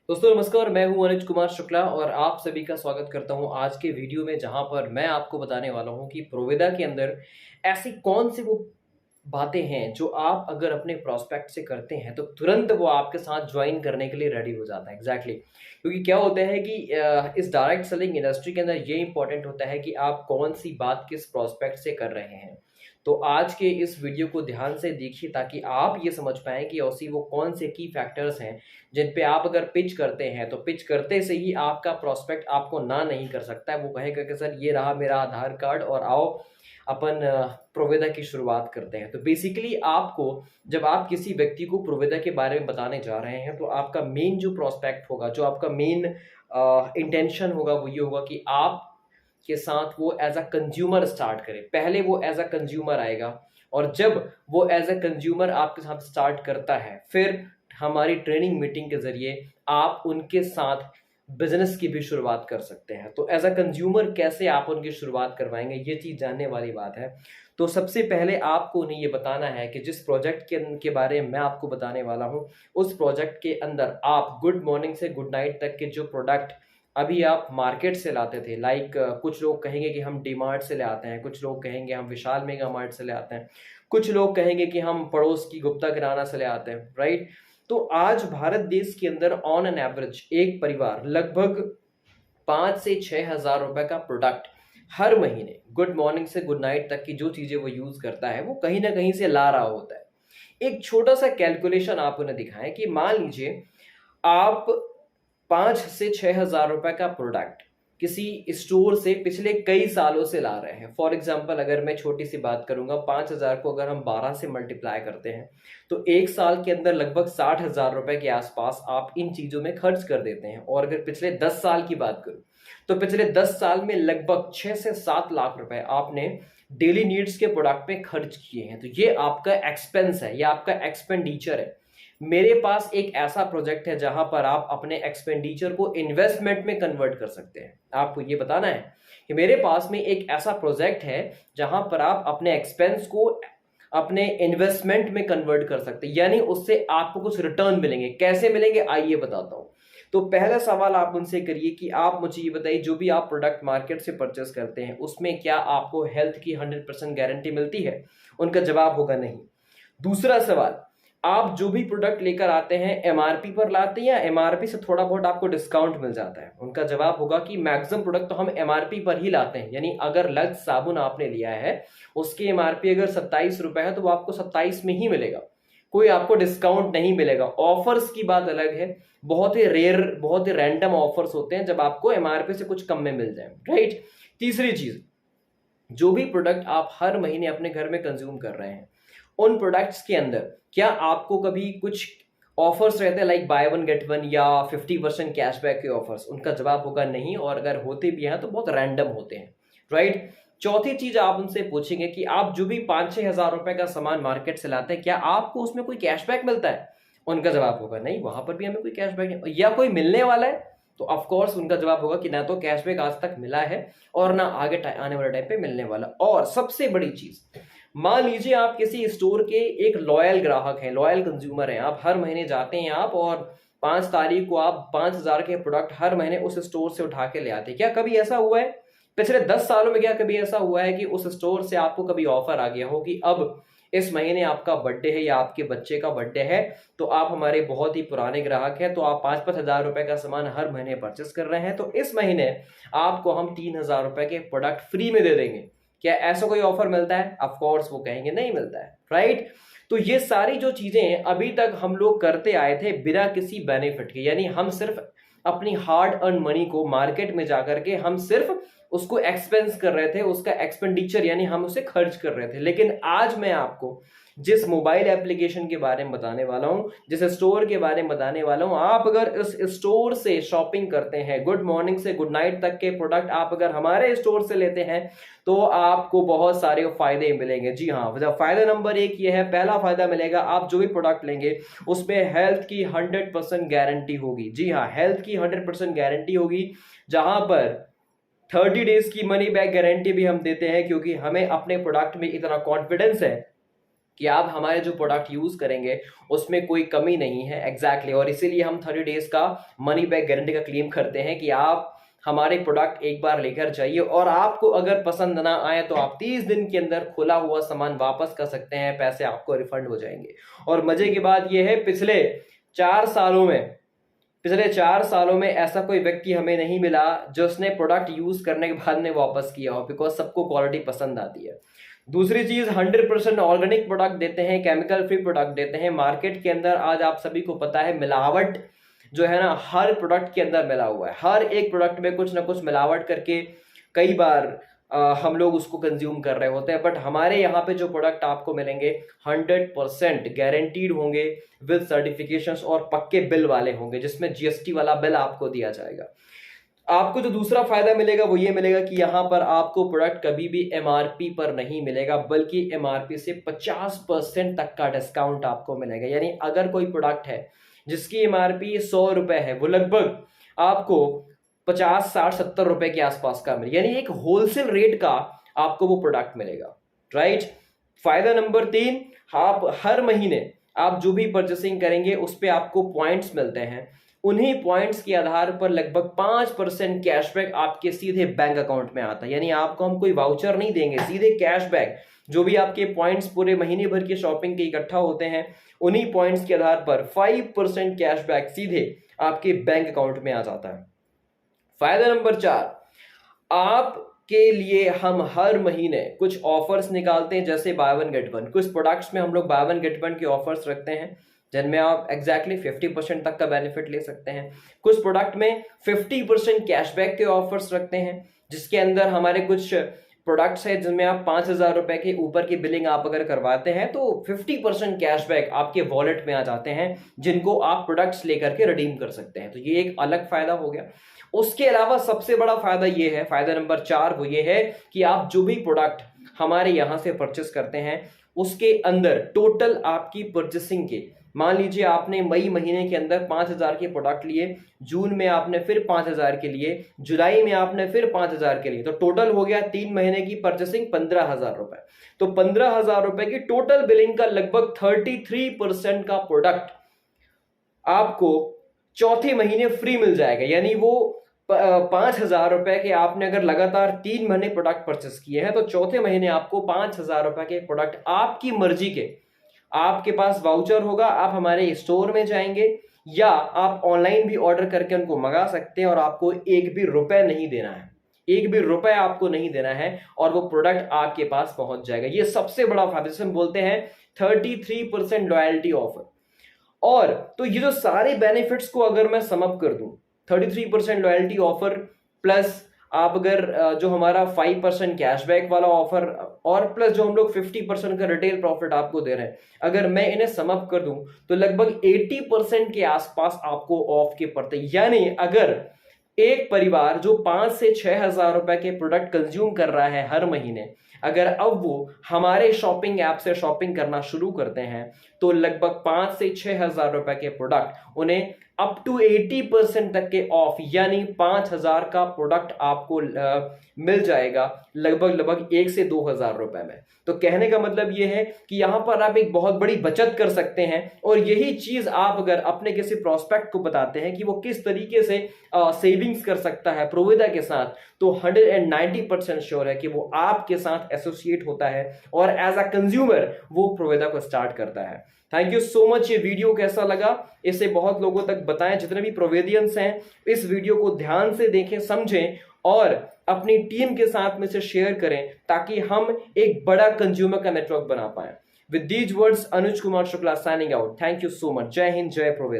दोस्तों नमस्कार, मैं हूं अनुज कुमार शुक्ला और आप सभी का स्वागत करता हूं आज के वीडियो में, जहां पर मैं आपको बताने वाला हूं कि प्रोविदा के अंदर ऐसी कौन सी वो बातें हैं जो आप अगर अपने प्रोस्पेक्ट से करते हैं तो तुरंत वो आपके साथ ज्वाइन करने के लिए रेडी हो जाता है। एग्जैक्टली क्योंकि क्या होता है कि इस डायरेक्ट सेलिंग इंडस्ट्री के अंदर ये इंपॉर्टेंट होता है कि आप कौन सी बात किस प्रोस्पेक्ट से कर रहे हैं। तो आज के इस वीडियो को ध्यान से देखिए ताकि आप ये समझ पाएं कि ऐसी वो कौन से की फैक्टर्स हैं जिन पे आप अगर पिच करते हैं तो पिच करते से ही आपका प्रोस्पेक्ट आपको ना नहीं कर सकता है। वो कहेगा कि सर ये रहा मेरा आधार कार्ड और आओ अपन प्रोविदा की शुरुआत करते हैं। तो बेसिकली आपको जब आप किसी व्यक्ति को प्रोविदा के बारे में बताने जा रहे हैं तो आपका मेन जो प्रोस्पेक्ट होगा, जो आपका मेन इंटेंशन होगा, वो ये होगा कि आप के साथ वो एज अ कंज्यूमर स्टार्ट करे। पहले वो एज अ कंज्यूमर आएगा और जब वो एज अ कंज्यूमर आपके साथ स्टार्ट करता है फिर हमारी ट्रेनिंग मीटिंग के जरिए आप उनके साथ बिजनेस की भी शुरुआत कर सकते हैं। तो एज अ कंज्यूमर कैसे आप उनकी शुरुआत करवाएंगे, ये चीज जानने वाली बात है। तो सबसे पहले आपको उन्हें ये बताना है कि जिस प्रोजेक्ट के बारे में मैं आपको बताने वाला हूँ उस प्रोजेक्ट के अंदर आप गुड मॉर्निंग से गुड नाइट तक के जो प्रोडक्ट अभी आप मार्केट से लाते थे, लाइक कुछ लोग कहेंगे कि हम डी मार्ट से ले आते हैं, कुछ लोग कहेंगे हम विशाल मेगा मार्ट से ले आते हैं, कुछ लोग कहेंगे कि हम पड़ोस की गुप्ता किराना से ले आते हैं, राइट। तो आज भारत देश के अंदर ऑन एन एवरेज एक परिवार लगभग 5 से 6 हज़ार रुपए का प्रोडक्ट हर महीने गुड मॉर्निंग से गुड नाइट तक की जो चीजें वो यूज करता है वो कहीं ना कहीं से ला रहा होता है। एक छोटा सा कैलकुलेशन आप उन्हें दिखाएं कि मान लीजिए आप 5 से 6 हज़ार रुपए का प्रोडक्ट किसी स्टोर से पिछले कई सालों से ला रहे हैं। फॉर एग्जाम्पल अगर मैं छोटी सी बात करूंगा, 5 हज़ार को अगर हम 12 से मल्टीप्लाई करते हैं तो एक साल के अंदर लगभग 60 हज़ार रुपए के आसपास आप इन चीजों में खर्च कर देते हैं। और अगर पिछले 10 साल की बात करूं तो पिछले 10 साल में लगभग 6 से 7 लाख रुपए आपने डेली नीड्स के प्रोडक्ट पे खर्च किए हैं। तो ये आपका एक्सपेंस है, ये आपका एक्सपेंडिचर है। मेरे पास एक ऐसा प्रोजेक्ट है जहां पर आप अपने एक्सपेंडिचर को इन्वेस्टमेंट में कन्वर्ट कर सकते हैं। आपको ये बताना है कि मेरे पास में एक ऐसा प्रोजेक्ट है जहां पर आप अपने एक्सपेंस को अपने इन्वेस्टमेंट में कन्वर्ट कर सकते हैं, यानी उससे आपको कुछ रिटर्न मिलेंगे। कैसे मिलेंगे आइए बताता हूं। तो पहला सवाल आप उनसे करिए कि आप मुझे ये बताइए, जो भी आप प्रोडक्ट मार्केट से परचेस करते हैं उसमें क्या आपको हेल्थ की 100% गारंटी मिलती है? उनका जवाब होगा नहीं। दूसरा सवाल, आप जो भी प्रोडक्ट लेकर आते हैं एमआरपी पर लाते हैं या एमआरपी से थोड़ा बहुत आपको डिस्काउंट मिल जाता है? उनका जवाब होगा कि मैक्सिमम प्रोडक्ट तो हम एमआरपी पर ही लाते हैं। यानी अगर लक्स साबुन आपने लिया है उसकी एमआरपी अगर 27 रुपए है तो वो आपको 27 में ही मिलेगा, कोई आपको डिस्काउंट नहीं मिलेगा। ऑफर्स की बात अलग है, बहुत ही रेयर, बहुत ही रैंडम ऑफर्स होते हैं जब आपको एमआरपी से कुछ कम में मिल जाए, राइट। तीसरी चीज, जो भी प्रोडक्ट आप हर महीने अपने घर में कंज्यूम कर रहे हैं उन प्रोडक्ट्स के अंदर क्या आपको कभी कुछ ऑफर्स रहते हैं, like by one get one या 50% कैशबैक के ऑफर्स? उनका जवाब होगा नहीं, और अगर होते भी हैं तो बहुत रैंडम होते हैं, राइट। चौथी चीज आप उनसे पूछेंगे कि आप जो भी 5-6 हज़ार रुपए का सामान मार्केट से लाते हैं क्या आपको उसमें कोई कैशबैक मिलता है? उनका जवाब होगा नहीं, वहां पर भी हमें कोई कैशबैक नहीं, या कोई मिलने वाला है? तो ऑफ कोर्स उनका जवाब होगा कि ना तो कैशबैक आज तक मिला है और ना आगे आने वाले टाइम पे मिलने वाला। और सबसे बड़ी चीज, मान लीजिए आप किसी स्टोर के एक लॉयल ग्राहक हैं, लॉयल कंज्यूमर हैं, आप हर महीने जाते हैं आप और 5 तारीख को आप 5 हज़ार के प्रोडक्ट हर महीने उस स्टोर से उठा के ले आते हैं। क्या कभी ऐसा हुआ है पिछले 10 सालों में, क्या कभी ऐसा हुआ है कि उस स्टोर से आपको कभी ऑफर आ गया हो कि अब इस महीने आपका बर्थडे है या आपके बच्चे का बर्थडे है तो आप हमारे बहुत ही पुराने ग्राहक हैं तो आप 5-5 हज़ार रुपए का सामान हर महीने परचेस कर रहे हैं तो इस महीने आपको हम 3 हज़ार रुपए के प्रोडक्ट फ्री में दे देंगे? क्या ऐसा कोई ऑफर मिलता है? ऑफ कोर्स वो कहेंगे नहीं मिलता है, राइट। तो ये सारी जो चीजें अभी तक हम लोग करते आए थे बिना किसी बेनिफिट के, यानी हम सिर्फ अपनी हार्ड अर्न मनी को मार्केट में जाकर के हम सिर्फ उसको एक्सपेंस कर रहे थे, उसका एक्सपेंडिचर यानी हम उसे खर्च कर रहे थे। लेकिन आज मैं आपको जिस मोबाइल एप्लीकेशन के बारे में बताने वाला हूं, जिस स्टोर के बारे में बताने वाला हूं, आप अगर इस स्टोर से शॉपिंग करते हैं, गुड मॉर्निंग से गुड नाइट तक के प्रोडक्ट आप अगर हमारे स्टोर से लेते हैं तो आपको बहुत सारे फायदे मिलेंगे। जी हाँ, फायदा नंबर 1 ये है, पहला फायदा मिलेगा, आप जो भी प्रोडक्ट लेंगे उसमें हेल्थ की 100% गारंटी होगी। जी हाँ, हेल्थ की 100% गारंटी होगी, जहां पर 30 डेज की मनी बैक गारंटी भी हम देते हैं, क्योंकि हमें अपने प्रोडक्ट में इतना कॉन्फिडेंस है कि आप हमारे जो प्रोडक्ट यूज करेंगे उसमें कोई कमी नहीं है। एग्जैक्टली और इसीलिए हम 30 डेज का मनी बैक गारंटी का क्लेम करते हैं कि आप हमारे प्रोडक्ट एक बार लेकर जाइए और आपको अगर पसंद ना आए तो आप 30 दिन के अंदर खुला हुआ सामान वापस कर सकते हैं, पैसे आपको रिफंड हो जाएंगे। और मजे की बात यह है पिछले 4 सालों में ऐसा कोई व्यक्ति हमें नहीं मिला जो उसने प्रोडक्ट यूज करने के बाद में वापस किया हो, बिकॉज सबको क्वालिटी पसंद आती है। दूसरी चीज 100% ऑर्गेनिक प्रोडक्ट देते हैं, केमिकल फ्री प्रोडक्ट देते हैं। मार्केट के अंदर आज आप सभी को पता है मिलावट जो है ना हर प्रोडक्ट के अंदर मिला हुआ है, हर एक प्रोडक्ट में कुछ ना कुछ मिलावट करके कई बार हम लोग उसको कंज्यूम कर रहे होते हैं। बट हमारे यहाँ पे जो प्रोडक्ट आपको मिलेंगे 100% गारंटीड होंगे विद सर्टिफिकेशंस और पक्के बिल वाले होंगे, जिसमें जीएसटी वाला बिल आपको दिया जाएगा। आपको जो दूसरा फायदा मिलेगा वो ये मिलेगा कि यहाँ पर आपको प्रोडक्ट कभी भी एमआरपी पर नहीं मिलेगा, बल्कि एमआरपी से 50% तक का डिस्काउंट आपको मिलेगा। यानी अगर कोई प्रोडक्ट है जिसकी एमआरपी 100 रुपए है, वो लगभग आपको 50, 60, 70 रुपए के आसपास का मिलेगा, यानी एक होलसेल रेट का आपको वो प्रोडक्ट मिलेगा, राइट। फायदा नंबर 3, आप हर महीने आप जो भी परचेसिंग करेंगे उस पे आपको पॉइंट्स मिलते हैं। उन्हीं पॉइंट्स के आधार पर लगभग 5% कैशबैक आपके सीधे बैंक अकाउंट में आता है। यानी आपको हम कोई वाउचर नहीं देंगे, सीधे कैशबैक। जो भी आपके पॉइंट्स पूरे महीने भर की शॉपिंग के इकट्ठा होते हैं, उन्हीं पॉइंट्स के आधार पर 5% कैशबैक सीधे आपके बैंक अकाउंट में आ जाता है। फायदा नंबर 4, आपके लिए हम हर महीने कुछ ऑफर्स निकालते हैं, जैसे बाय वन गेट वन। कुछ प्रोडक्ट्स में हम लोग बाय वन गेट वन के ऑफर्स रखते हैं जिनमें आप एग्जैक्टली 50% तक का बेनिफिट ले सकते हैं। कुछ प्रोडक्ट में 50% कैशबैक के ऑफर्स रखते हैं, जिसके अंदर हमारे कुछ प्रोडक्ट्स है जिनमें आप 5,000 रुपए के ऊपर की बिलिंग आप अगर करवाते हैं तो 50% कैशबैक आपके वॉलेट में आ जाते हैं, जिनको आप प्रोडक्ट्स लेकर के रिडीम कर सकते हैं। तो ये एक अलग फायदा हो गया। उसके अलावा सबसे बड़ा फायदा ये है, फायदा नंबर 4, वो ये है कि आप जो भी प्रोडक्ट हमारे यहां से परचेस करते हैं उसके अंदर टोटल आपकी परचेसिंग के, मान लीजिए आपने मई महीने के अंदर 5,000 के प्रोडक्ट लिए, जून में आपने फिर 5,000 के लिए, जुलाई में आपने फिर 5,000 के लिए, तो टोटल हो गया 3 महीने की परचेसिंग 15,000 रुपए। तो 15,000 रुपए की टोटल बिलिंग का लगभग 33% का प्रोडक्ट आपको चौथे महीने फ्री मिल जाएगा। यानी वो 5,000 रुपए के आपने अगर लगातार 3 महीने प्रोडक्ट परचेस किए हैं तो चौथे महीने आपको 5,000 रुपए के प्रोडक्ट आपकी मर्जी के, आपके पास वाउचर होगा, आप हमारे स्टोर में जाएंगे या आप ऑनलाइन भी ऑर्डर करके उनको मंगा सकते हैं और आपको एक भी रुपए नहीं देना है, एक भी रुपए आपको नहीं देना है और वो प्रोडक्ट आपके पास पहुंच जाएगा। ये सबसे बड़ा फायदा, जिसे हम बोलते हैं 33% लॉयल्टी ऑफर। और तो ये जो सारे बेनिफिट्स को अगर मैं सम अप कर दूं, 33% लॉयल्टी ऑफर प्लस आप अगर जो हमारा 5% कैशबैक वाला ऑफर और प्लस जो हम लोग 50% का रिटेल प्रॉफिट आपको दे रहे हैं, अगर मैं इन्हें सम अप कर दूं तो लगभग 80% के आसपास आपको ऑफ के पड़ते हैं। यानी अगर एक परिवार जो 5 से 6,000 रुपए के प्रोडक्ट कंज्यूम कर रहा है हर महीने, अगर अब वो हमारे शॉपिंग ऐप से शॉपिंग करना शुरू करते हैं तो लगभग 5 से 6,000 रुपए के प्रोडक्ट उन्हें अप टू 80% तक के ऑफ, यानी 5,000 का प्रोडक्ट आपको मिल जाएगा लगभग 1 से 2,000 रुपए में। तो कहने का मतलब यह है कि यहां पर आप एक बहुत बड़ी बचत कर सकते हैं। और यही चीज आप अगर अपने किसी प्रोस्पेक्ट को बताते हैं कि वो किस तरीके से सेविंग्स कर सकता है प्रोविदा के साथ, तो 190% श्योर है कि वो आपके साथ एसोसिएट होता है और एज अ कंज्यूमर वो प्रोविदा को स्टार्ट करता है। Thank you so much. ये वीडियो कैसा लगा इसे बहुत लोगों तक बताएं, जितने भी प्रोवेदियंस हैं इस वीडियो को ध्यान से देखें, समझें और अपनी टीम के साथ में से शेयर करें ताकि हम एक बड़ा कंज्यूमर का नेटवर्क बना पाए। With these words, Anuj Kumar Shukla signing out. Thank you so much. जय हिंद, जय प्रोवेदा।